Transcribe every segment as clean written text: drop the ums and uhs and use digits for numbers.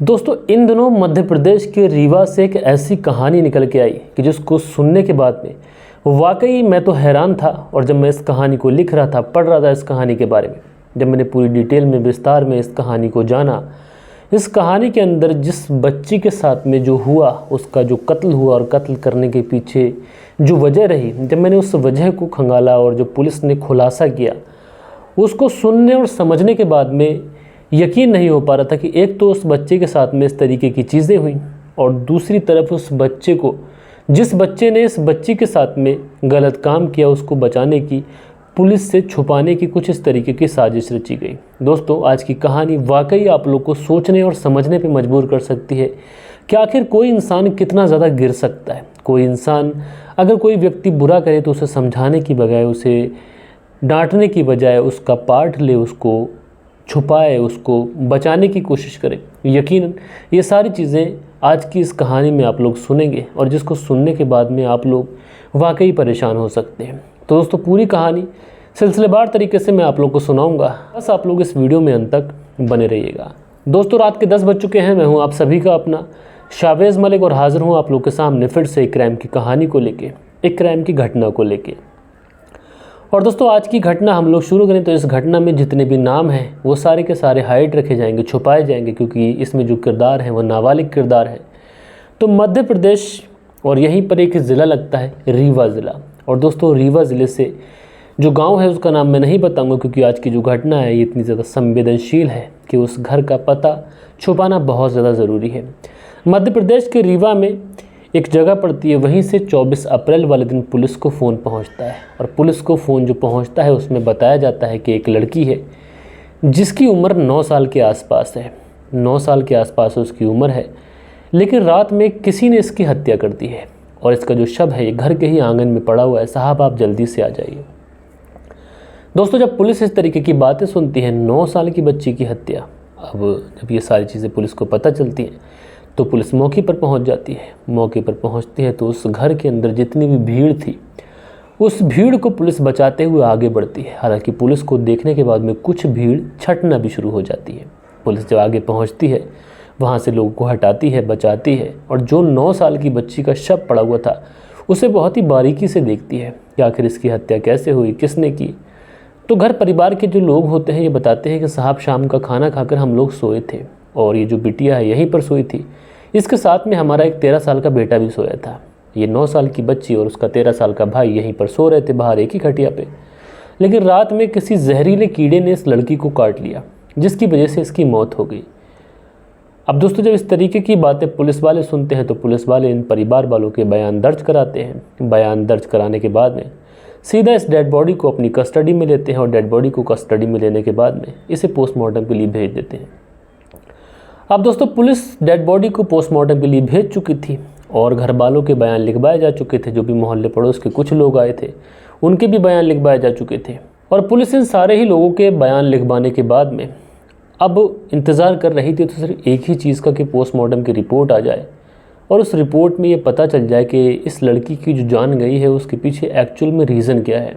दोस्तों, इन दिनों मध्य प्रदेश के रीवा से एक ऐसी कहानी निकल के आई कि जिसको सुनने के बाद में वाकई मैं तो हैरान था। और जब मैं इस कहानी को लिख रहा था, पढ़ रहा था इस कहानी के बारे में, जब मैंने पूरी डिटेल में विस्तार में इस कहानी को जाना, इस कहानी के अंदर जिस बच्ची के साथ में जो हुआ, उसका जो कत्ल हुआ और कत्ल करने के पीछे जो वजह रही, जब मैंने उस वजह को खंगाला और जो पुलिस ने खुलासा किया, उसको सुनने और समझने के बाद में यकीन नहीं हो पा रहा था कि एक तो उस बच्चे के साथ में इस तरीके की चीज़ें हुई और दूसरी तरफ उस बच्चे को, जिस बच्चे ने इस बच्ची के साथ में गलत काम किया, उसको बचाने की, पुलिस से छुपाने की कुछ इस तरीके की साजिश रची गई। दोस्तों, आज की कहानी वाकई आप लोग को सोचने और समझने पे मजबूर कर सकती है कि आखिर कोई इंसान कितना ज़्यादा गिर सकता है। कोई इंसान, अगर कोई व्यक्ति बुरा करे तो उसे समझाने की बजाय, उसे डांटने की बजाय उसका पार्ट ले, उसको छुपाए, उसको बचाने की कोशिश करे। यकीनन ये सारी चीज़ें आज की इस कहानी में आप लोग सुनेंगे और जिसको सुनने के बाद में आप लोग वाकई परेशान हो सकते हैं। तो दोस्तों, पूरी कहानी सिलसिलेवार तरीके से मैं आप लोग को सुनाऊंगा, बस आप लोग इस वीडियो में अंत तक बने रहिएगा। दोस्तों, रात के 10 बज चुके हैं। मैं हूं आप सभी का अपना शावेज़ मलिक और हाजिर हूं आप लोग के सामने फिर से एक क्राइम की कहानी को लेके, एक क्राइम की घटना को लेके। और दोस्तों, आज की घटना हम लोग शुरू करें तो इस घटना में जितने भी नाम हैं वो सारे के सारे हाइड रखे जाएंगे, छुपाए जाएंगे, क्योंकि इसमें जो किरदार है वो नाबालिग किरदार है। तो मध्य प्रदेश और यहीं पर एक ज़िला लगता है, रीवा ज़िला। और दोस्तों, रीवा ज़िले से जो गांव है उसका नाम मैं नहीं बताऊंगा, क्योंकि आज की जो घटना है ये इतनी ज़्यादा संवेदनशील है कि उस घर का पता छुपाना बहुत ज़्यादा ज़रूरी है। मध्य प्रदेश के रीवा में एक जगह पड़ती है, वहीं से 24 अप्रैल वाले दिन पुलिस को फ़ोन पहुंचता है। और पुलिस को फ़ोन जो पहुंचता है उसमें बताया जाता है कि एक लड़की है जिसकी उम्र 9 साल के आसपास है। 9 साल के आसपास उसकी उम्र है, लेकिन रात में किसी ने इसकी हत्या कर दी है और इसका जो शव है ये घर के ही आंगन में पड़ा हुआ है। साहब, आप जल्दी से आ जाइए। दोस्तों, जब पुलिस इस तरीके की बातें सुनती है, 9 साल की बच्ची की हत्या, अब जब ये सारी चीज़ें पुलिस को पता चलती हैं तो पुलिस मौके पर पहुंच जाती है। मौके पर पहुंचती है तो उस घर के अंदर जितनी भी भीड़ थी, उस भीड़ को पुलिस बचाते हुए आगे बढ़ती है। हालांकि पुलिस को देखने के बाद में कुछ भीड़ छटना भी शुरू हो जाती है। पुलिस जब आगे पहुंचती है, वहां से लोगों को हटाती है, बचाती है और जो 9 साल की बच्ची का शव पड़ा हुआ था उसे बहुत ही बारीकी से देखती है कि आखिर इसकी हत्या कैसे हुई, किसने की। तो घर परिवार के जो लोग होते हैं ये बताते हैं कि साहब, शाम का खाना खाकर हम लोग सोए थे और ये जो बिटिया है यहीं पर सोई थी। इसके साथ में हमारा एक 13 साल का बेटा भी सोया था। ये 9 साल की बच्ची और उसका 13 साल का भाई यहीं पर सो रहे थे बाहर एक ही खटिया पे। लेकिन रात में किसी जहरीले कीड़े ने इस लड़की को काट लिया, जिसकी वजह से इसकी मौत हो गई। अब दोस्तों, जब इस तरीके की बातें पुलिस वाले सुनते हैं तो पुलिस वाले इन परिवार वालों के बयान दर्ज कराते हैं। बयान दर्ज कराने के बाद में सीधा इस डेड बॉडी को अपनी कस्टडी में लेते हैं और डेड बॉडी को कस्टडी में लेने के बाद में इसे पोस्टमार्टम के लिए भेज देते हैं। अब दोस्तों, पुलिस डेड बॉडी को पोस्टमार्टम के लिए भेज चुकी थी और घर वालों के बयान लिखवाए जा चुके थे। जो भी मोहल्ले पड़ोस के कुछ लोग आए थे उनके भी बयान लिखवाए जा चुके थे। और पुलिस इन सारे ही लोगों के बयान लिखवाने के बाद में अब इंतज़ार कर रही थी तो सिर्फ एक ही चीज़ का कि पोस्टमार्टम की रिपोर्ट आ जाए और उस रिपोर्ट में ये पता चल जाए कि इस लड़की की जो जान गई है उसके पीछे एक्चुअल में रीज़न क्या है।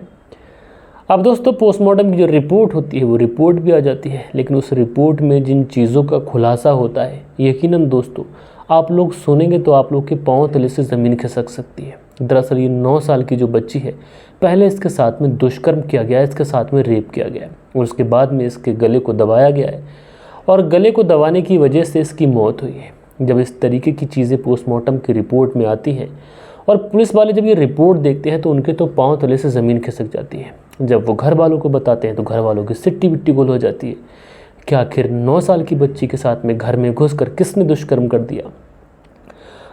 अब दोस्तों, पोस्टमार्टम की जो रिपोर्ट होती है वो रिपोर्ट भी आ जाती है, लेकिन उस रिपोर्ट में जिन चीज़ों का खुलासा होता है, यकीनन दोस्तों आप लोग सुनेंगे तो आप लोग के पांव तले से ज़मीन खिसक सकती है। दरअसल ये 9 साल की जो बच्ची है, पहले इसके साथ में दुष्कर्म किया गया, इसके साथ में रेप किया गया और उसके बाद में इसके गले को दबाया गया है और गले को दबाने की वजह से इसकी मौत हुई है। जब इस तरीके की चीज़ें पोस्टमार्टम की रिपोर्ट में आती हैं और पुलिस वाले जब ये रिपोर्ट देखते हैं तो उनके तो पांव तले से ज़मीन खिसक जाती है। जब वो घर वालों को बताते हैं तो घर वालों की सिट्टी बिट्टी गोल हो जाती है कि आखिर 9 साल की बच्ची के साथ में घर में घुसकर किसने दुष्कर्म कर दिया।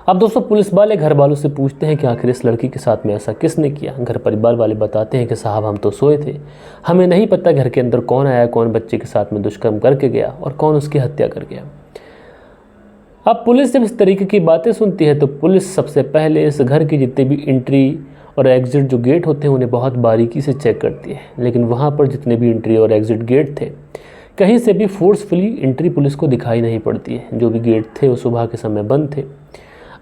अब दोस्तों, पुलिस वाले घर वालों से पूछते हैं कि आखिर इस लड़की के साथ में ऐसा किसने किया। घर परिवार वाले बताते हैं कि साहब, हम तो सोए थे, हमें नहीं पता घर के अंदर कौन आया, कौन बच्चे के साथ में दुष्कर्म करके गया और कौन उसकी हत्या कर गया। अब पुलिस जब इस तरीके की बातें सुनती है तो पुलिस सबसे पहले इस घर की जितने भी एंट्री और एग्ज़िट जो गेट होते हैं उन्हें बहुत बारीकी से चेक करती है। लेकिन वहाँ पर जितने भी एंट्री और एग्ज़िट गेट थे, कहीं से भी फोर्सफुली एंट्री पुलिस को दिखाई नहीं पड़ती है। जो भी गेट थे वो सुबह के समय बंद थे।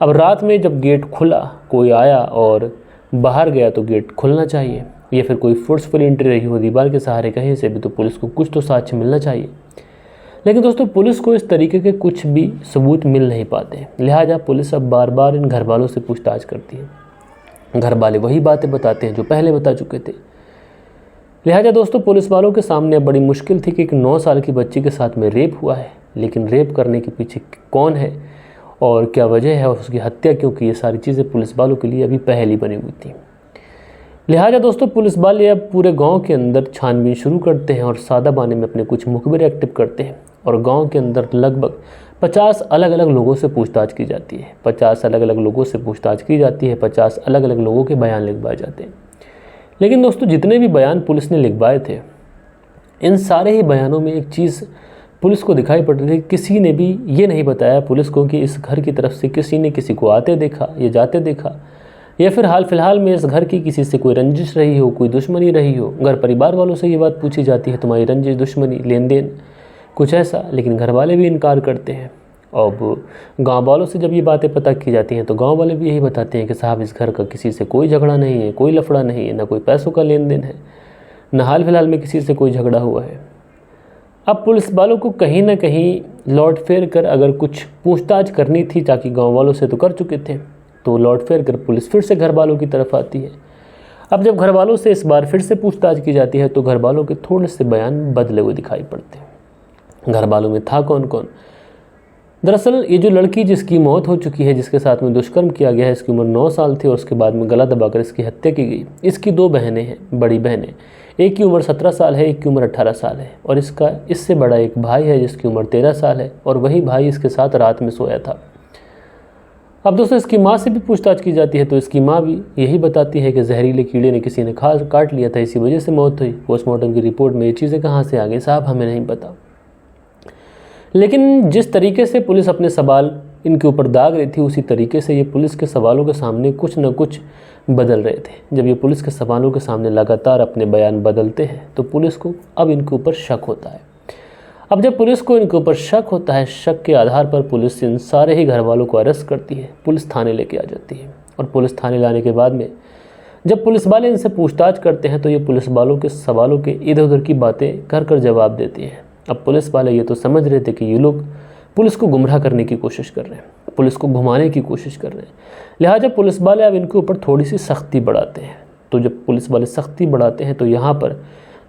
अब रात में जब गेट खुला, कोई आया और बाहर गया तो गेट खुलना चाहिए, या फिर कोई फोर्सफुली एंट्री रही हो दीवार के सहारे कहीं से भी, तो पुलिस को कुछ तो साक्ष्य मिलना चाहिए। लेकिन दोस्तों पुलिस को इस तरीके के कुछ भी सबूत मिल नहीं पाते, लिहाजा पुलिस अब बार बार इन घर वालों से पूछताछ करती है। घर वाले वही बातें बताते हैं जो पहले बता चुके थे। लिहाजा दोस्तों पुलिस वालों के सामने अब बड़ी मुश्किल थी कि एक 9 साल की बच्ची के साथ में रेप हुआ है, लेकिन रेप करने के पीछे कौन है और क्या वजह है और उसकी हत्या क्यों की, ये सारी चीज़ें पुलिस वालों के लिए अभी पहली बनी हुई थी। लिहाजा दोस्तों पुलिस वाले अब पूरे गांव के अंदर छानबीन शुरू करते हैं और सादा बाने में अपने कुछ मुखबिर एक्टिव करते हैं और गांव के अंदर लगभग 50 अलग अलग लोगों से पूछताछ की जाती है। 50 अलग अलग लोगों से पूछताछ की जाती है, 50 अलग अलग लोगों के बयान लिखवाए जाते हैं। लेकिन दोस्तों जितने भी बयान पुलिस ने लिखवाए थे, इन सारे ही बयानों में एक चीज़ पुलिस को दिखाई पड़ रही थी, किसी ने भी ये नहीं बताया पुलिस को कि इस घर की तरफ से किसी ने किसी को आते देखा या जाते देखा, या फिर हाल फिलहाल में इस घर की किसी से कोई रंजिश रही हो, कोई दुश्मनी रही हो। घर परिवार वालों से ये बात पूछी जाती है, तुम्हारी रंजिश, दुश्मनी, लेन देन, कुछ ऐसा, लेकिन घर वाले भी इनकार करते हैं। अब गांव वालों से जब ये बातें पता की जाती हैं तो गांव वाले भी यही बताते हैं कि साहब इस घर का किसी से कोई झगड़ा नहीं है, कोई लफड़ा नहीं है, ना कोई पैसों का लेन देन है, न हाल फिलहाल में किसी से कोई झगड़ा हुआ है। अब पुलिस वालों को कहीं ना कहीं लौट फेर कर अगर कुछ पूछताछ करनी थी, ताकि गाँव वालों से तो कर चुके थे, तो लौट फेर कर पुलिस फिर से घर वालों की तरफ आती है। अब जब घर वालों से इस बार फिर से पूछताछ की जाती है तो घर वालों के थोड़े से बयान बदले हुए दिखाई पड़ते हैं। घर वालों में था कौन कौन? दरअसल ये जो लड़की जिसकी मौत हो चुकी है, जिसके साथ में दुष्कर्म किया गया है, इसकी उम्र 9 साल थी और उसके बाद में गला दबाकर इसकी हत्या की गई। इसकी 2 बहनें हैं, बड़ी बहनें, एक की उम्र 17 साल है, एक की उम्र 18 साल है, और इसका इससे बड़ा एक भाई है जिसकी उम्र 13 साल है, और वही भाई इसके साथ रात में सोया था। अब दोस्तों इसकी माँ से भी पूछताछ की जाती है तो इसकी माँ भी यही बताती है कि जहरीले कीड़े ने किसी ने काट लिया था, इसी वजह से मौत हुई। पोस्टमार्टम की रिपोर्ट में ये चीज़ें कहाँ से आ गई साहब, हमें नहीं पता। लेकिन जिस तरीके से पुलिस अपने सवाल इनके ऊपर दाग रही थी, उसी तरीके से ये पुलिस के सवालों के सामने कुछ न कुछ बदल रहे थे। जब ये पुलिस के सवालों के सामने लगातार अपने बयान बदलते हैं तो पुलिस को अब इनके ऊपर शक होता है। अब जब पुलिस को इनके ऊपर शक होता है, शक के आधार पर पुलिस इन सारे ही घर वालों को अरेस्ट करती है, पुलिस थाने लेके आ जाती है। और पुलिस थाने लाने के बाद में जब पुलिस वाले इनसे पूछताछ करते हैं तो ये पुलिस वालों के सवालों के इधर उधर की बातें कर जवाब देती हैं। अब पुलिस वाले ये तो समझ रहे थे कि ये लोग पुलिस को गुमराह करने की कोशिश कर रहे हैं, पुलिस को घुमाने की कोशिश कर रहे हैं। लिहाजा पुलिस वाले अब इनके ऊपर थोड़ी सी सख्ती बढ़ाते हैं। तो जब पुलिस वाले सख्ती बढ़ाते हैं तो यहाँ पर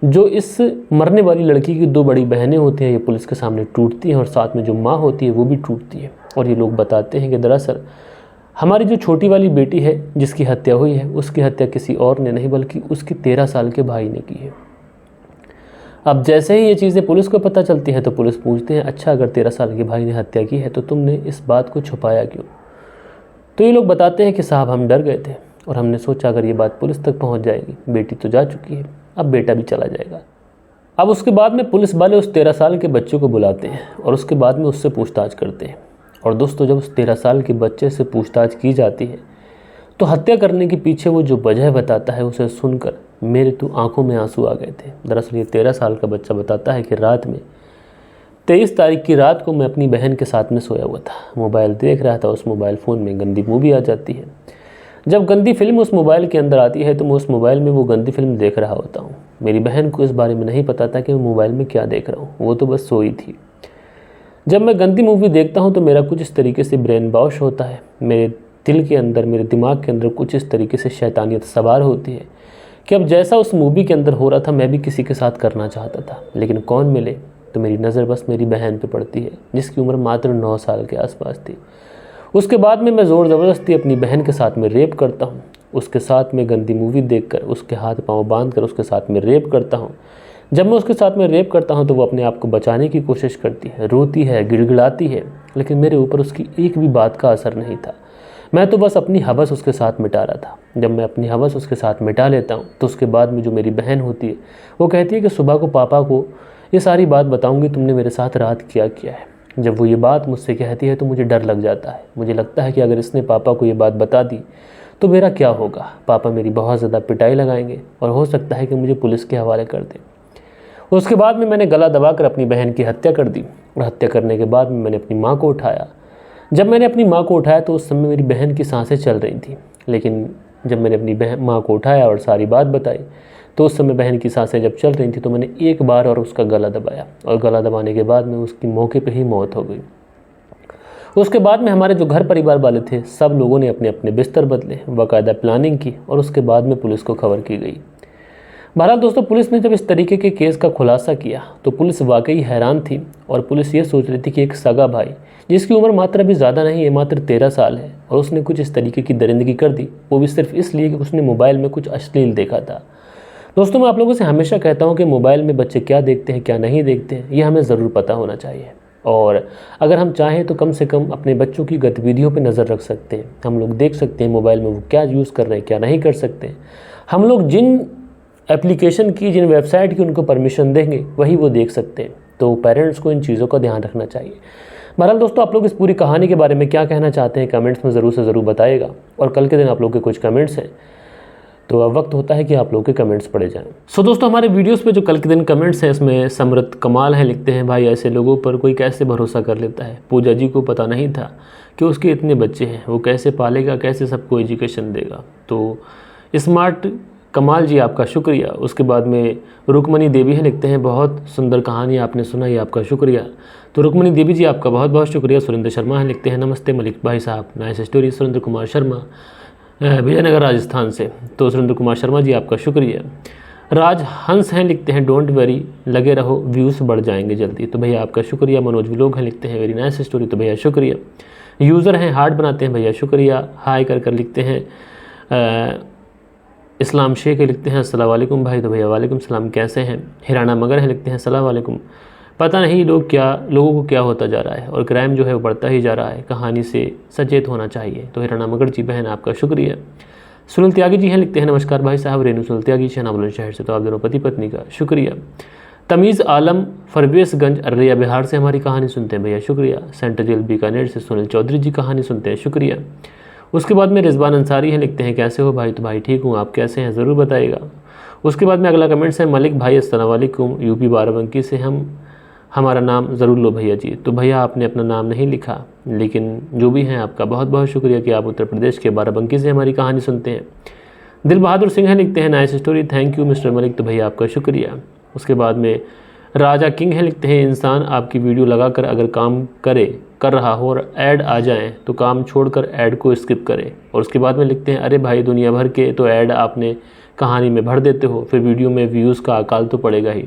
जो इस मरने वाली लड़की की 2 बड़ी बहनें होती हैं, ये पुलिस के सामने टूटती हैं, और साथ में जो माँ होती है वो भी टूटती है। और ये लोग बताते हैं कि दरअसल हमारी जो छोटी वाली बेटी है जिसकी हत्या हुई है, उसकी हत्या किसी और ने नहीं बल्कि उसके 13 साल के भाई ने की है। अब जैसे ही ये चीज़ें पुलिस को पता चलती हैं तो पुलिस पूछते हैं, अच्छा अगर 13 साल के भाई ने हत्या की है तो तुमने इस बात को छुपाया क्यों? तो ये लोग बताते हैं कि साहब हम डर गए थे और हमने सोचा अगर ये बात पुलिस तक पहुंच जाएगी, बेटी तो जा चुकी है, अब बेटा भी चला जाएगा। अब उसके बाद में पुलिस वाले उस 13 साल के बच्चे को बुलाते हैं और उसके बाद में उससे पूछताछ करते हैं। और दोस्तों जब उस 13 साल के बच्चे से पूछताछ की जाती है तो हत्या करने के पीछे वो जो वजह बताता है, उसे सुनकर मेरे तो आंखों में आंसू आ गए थे। दरअसल ये 13 साल का बच्चा बताता है कि रात में 23 तारीख की रात को मैं अपनी बहन के साथ में सोया हुआ था, मोबाइल देख रहा था, उस मोबाइल फ़ोन में गंदी मूवी आ जाती है। जब गंदी फिल्म उस मोबाइल के अंदर आती है तो मैं उस मोबाइल में वो गंदी फिल्म देख रहा होता हूँ। मेरी बहन को इस बारे में नहीं पता था कि मैं मोबाइल में क्या देख रहा हूँ, वो तो बस सोई थी। जब मैं गंदी मूवी देखता हूँ तो मेरा कुछ इस तरीके से ब्रेन वॉश होता है, मेरे दिल के अंदर, मेरे दिमाग के अंदर कुछ इस तरीके से शैतानियत सवार होती है कि अब जैसा उस मूवी के अंदर हो रहा था मैं भी किसी के साथ करना चाहता था, लेकिन कौन मिले? तो मेरी नज़र बस मेरी बहन पे पड़ती है जिसकी उम्र मात्र 9 साल के आसपास थी। उसके बाद में मैं ज़ोर ज़बरदस्ती अपनी बहन के साथ में रेप करता हूँ, उसके साथ में गंदी मूवी देखकर उसके हाथ पाँव बांध कर उसके साथ में रेप करता हूँ। जब मैं उसके साथ में रेप करता हूँ तो वो अपने आप को बचाने की कोशिश करती है, रोती है, गिड़गिड़ाती है, लेकिन मेरे ऊपर उसकी एक भी बात का असर नहीं था। मैं तो बस अपनी हवस उसके साथ मिटा रहा था। जब मैं अपनी हवस उसके साथ मिटा लेता हूँ तो उसके बाद में जो मेरी बहन होती है वो कहती है कि सुबह को पापा को ये सारी बात बताऊँगी, तुमने मेरे साथ रात क्या किया है। जब वो ये बात मुझसे कहती है तो मुझे डर लग जाता है। मुझे लगता है कि अगर इसने पापा को ये बात बता दी तो मेरा क्या होगा, पापा मेरी बहुत ज़्यादा पिटाई लगाएंगे और हो सकता है कि मुझे पुलिस के हवाले कर दें। उसके बाद में मैंने गला दबाकर अपनी बहन की हत्या कर दी और हत्या करने के बाद में मैंने अपनी माँ को उठाया। जब मैंने अपनी माँ को उठाया तो उस समय मेरी बहन की सांसें चल रही थी, लेकिन जब मैंने अपनी माँ को उठाया और सारी बात बताई तो उस समय बहन की सांसें जब चल रही थी तो मैंने एक बार और उसका गला दबाया, और गला दबाने के बाद में उसकी मौके पे ही मौत हो गई। उसके बाद में हमारे जो घर परिवार वाले थे सब लोगों ने अपने अपने बिस्तर बदले, बाकायदा प्लानिंग की, और उसके बाद में पुलिस को खबर की गई। बहरहाल दोस्तों, पुलिस ने जब इस तरीके के केस का खुलासा किया तो पुलिस वाकई हैरान थी, और पुलिस ये सोच रही थी कि एक सगा भाई जिसकी उम्र मात्र अभी ज़्यादा नहीं है, मात्र 13 साल है, और उसने कुछ इस तरीके की दरिंदगी कर दी, वो भी सिर्फ इसलिए कि उसने मोबाइल में कुछ अश्लील देखा था। दोस्तों, मैं आप लोगों से हमेशा कहता हूँ कि मोबाइल में बच्चे क्या देखते हैं क्या नहीं देखते हैं ये हमें ज़रूर पता होना चाहिए, और अगर हम चाहें तो कम से कम अपने बच्चों की गतिविधियों पर नज़र रख सकते हैं। हम लोग देख सकते हैं मोबाइल में वो क्या यूज़ कर रहे हैं क्या नहीं कर सकते हैं। हम लोग जिन एप्लीकेशन की, जिन वेबसाइट की उनको परमिशन देंगे वही वो देख सकते हैं। तो पेरेंट्स को इन चीज़ों का ध्यान रखना चाहिए। बहरहाल दोस्तों, आप लोग इस पूरी कहानी के बारे में क्या कहना चाहते हैं कमेंट्स में ज़रूर से ज़रूर बताइएगा, और कल के दिन आप लोग के कुछ कमेंट्स हैं तो अब वक्त होता है कि आप लोग के कमेंट्स पढ़े जाएं। सो दोस्तों, हमारे वीडियोस पे जो कल के दिन कमेंट्स हैं इसमें समरत कमाल है, लिखते हैं भाई ऐसे लोगों पर कोई कैसे भरोसा कर लेता है। पूजा जी को पता नहीं था कि उसके इतने बच्चे हैं, वो कैसे पालेगा, कैसे सबको एजुकेशन देगा। तो स्मार्ट कमाल जी आपका शुक्रिया। उसके बाद में रुकमणी देवी हैं, लिखते हैं बहुत सुंदर कहानी आपने सुनाई, आपका शुक्रिया। तो रुकमणी देवी जी आपका बहुत बहुत शुक्रिया। सुरेंद्र शर्मा हैं, लिखते हैं नमस्ते मलिक भाई साहब, नाइस स्टोरी। सुरेंद्र कुमार शर्मा विजयनगर राजस्थान से, तो सुरेंद्र कुमार शर्मा जी आपका शुक्रिया। राज हंस हैं, लिखते हैं डोंट वेरी, लगे रहो व्यूज़ बढ़ जाएंगे जल्दी, तो भैया आपका शुक्रिया। मनोज विलोक हैं, लिखते हैं वेरी नाइस स्टोरी, तो भैया शुक्रिया। यूज़र हैं हार्ड बनाते हैं, भैया शुक्रिया। हाई कर लिखते हैं इस्लाम शेख है, लिखते हैं अस्सलाम वालेकुम भाई, तो भैया वालेकुम सलाम, कैसे हैं। हिराना मगर है, लिखते हैं अस्सलाम वालेकुम। पता नहीं लोगों को क्या होता जा रहा है, और क्राइम जो है वो बढ़ता ही जा रहा है, कहानी से सचेत होना चाहिए। तो हिराना मगर जी बहन आपका शुक्रिया। सुनील त्यागी जी हैं, लिखते हैं नमस्कार भाई साहब, रेणु सुनील त्यागी शहनाबुलंद शहर से, तो आप दोनों पति पत्नी का शुक्रिया। तमीज़ आलम फरवेसगंज अररिया बिहार से हमारी कहानी सुनते हैं, भैया शुक्रिया। सेंटर जेल बीकानेर से सुनील चौधरी जी कहानी सुनते हैं, शुक्रिया। उसके बाद में रिजवान अंसारी हैं, लिखते हैं कैसे हो भाई, तो भाई ठीक हूँ, आप कैसे हैं ज़रूर बताइएगा। उसके बाद में अगला कमेंट्स है मलिक भाई अस्सलाम वालेकुम, यूपी बाराबंकी से हमारा नाम ज़रूर लो भैया जी। तो भैया आपने अपना नाम नहीं लिखा, लेकिन जो भी हैं आपका बहुत बहुत शुक्रिया कि आप उत्तर प्रदेश के बाराबंकी से हमारी कहानी सुनते हैं। दिल बहादुर सिंह हैं, लिखते हैं nice story, thank you mister Malik, तो भैया आपका शुक्रिया। उसके बाद में राजा किंग हैं, लिखते हैं इंसान आपकी वीडियो लगाकर अगर काम कर रहा हो और ऐड आ जाएं तो काम छोड़कर ऐड को स्किप करें। और उसके बाद में लिखते हैं अरे भाई दुनिया भर के तो ऐड आपने कहानी में भर देते हो, फिर वीडियो में व्यूज़ का अकाल तो पड़ेगा ही।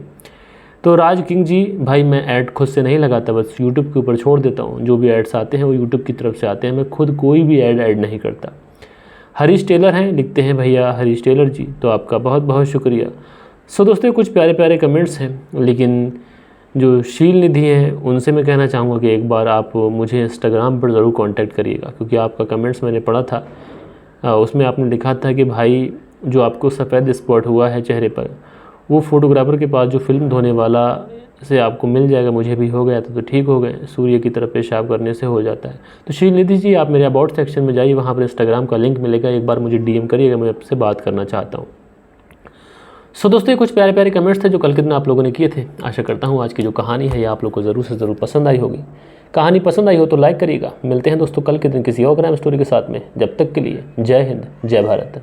तो राज किंग जी भाई, मैं ऐड खुद से नहीं लगाता, बस यूट्यूब के ऊपर छोड़ देता हूँ। जो भी ऐड्स आते हैं वो यूट्यूब की तरफ से आते हैं, मैं खुद कोई भी ऐड नहीं करता। हरीश टेलर हैं, लिखते हैं भैया हरीश टेलर जी, तो आपका बहुत बहुत शुक्रिया। सो दोस्तों, कुछ प्यारे प्यारे कमेंट्स हैं, लेकिन जो शील निधि हैं उनसे मैं कहना चाहूँगा कि एक बार आप मुझे इंस्टाग्राम पर ज़रूर कांटेक्ट करिएगा, क्योंकि आपका कमेंट्स मैंने पढ़ा था, उसमें आपने लिखा था कि भाई जो आपको सफ़ेद स्पॉट हुआ है चेहरे पर, वो फोटोग्राफर के पास जो फिल्म धोने वाला से आपको मिल जाएगा, मुझे भी हो गया था तो ठीक हो गए, सूर्य की तरफ पेशाब करने से हो जाता है। तो शील निधि जी, आप मेरे अबाउट सेक्शन में जाइए, वहाँ पर इंस्टाग्राम का लिंक मिलेगा, एक बार मुझे DM करिएगा, मैं आपसे बात करना चाहता हूँ। सो दोस्तों, ये कुछ प्यारे प्यारे कमेंट्स थे जो कल के दिन आप लोगों ने किए थे। आशा करता हूँ आज की जो कहानी है ये आप लोग को ज़रूर से ज़रूर पसंद आई होगी। कहानी पसंद आई हो तो लाइक करिएगा। मिलते हैं दोस्तों कल के दिन किसी और क्राइम स्टोरी के साथ में, जब तक के लिए जय हिंद जय भारत।